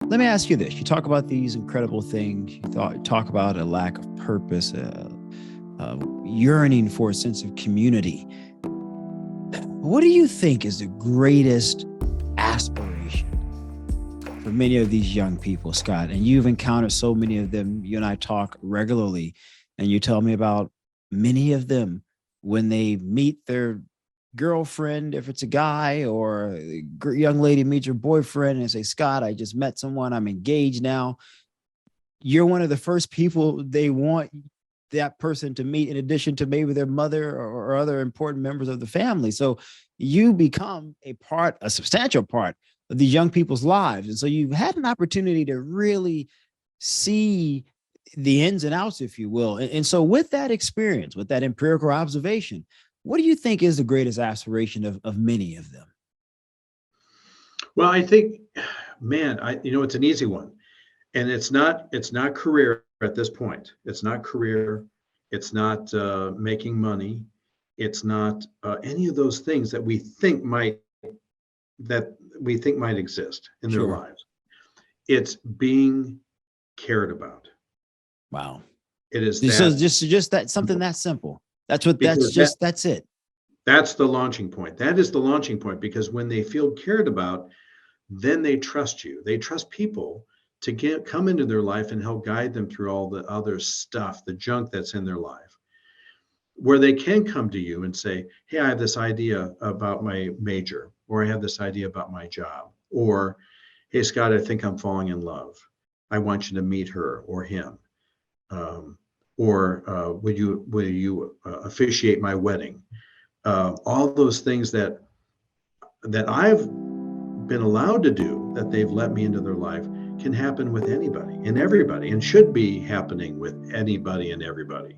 Let me ask you this. You talk about these incredible things. You talk about a lack of purpose, yearning for a sense of community. What do you think is the greatest aspiration for many of these young people, Scott? And you've encountered so many of them. You and I talk regularly, and you tell me about many of them when they meet their girlfriend, if it's a guy, or a young lady meets her boyfriend and say, Scott, I just met someone, I'm engaged now. You're one of the first people they want that person to meet, in addition to maybe their mother or other important members of the family. So you become a substantial part of these young people's lives. And so you've had an opportunity to really see the ins and outs, if you will. And so with that experience, with that empirical observation, what do you think is the greatest aspiration of many of them? Well, I think, man, it's an easy one. And it's not career at this point. It's not career. It's not making money. It's not any of those things that we think might exist in their lives. It's being cared about. Wow. It is so just that, something that simple. That's it. That's the launching point. That is the launching point, because when they feel cared about, then they trust you. They trust people to come into their life and help guide them through all the other stuff, the junk that's in their life, where they can come to you and say, hey, I have this idea about my major, or I have this idea about my job, or, hey, Scott, I think I'm falling in love. I want you to meet her or him. Or will you officiate my wedding? All those things that I've been allowed to do, that they've let me into their life, can happen with anybody and everybody, and should be happening with anybody and everybody.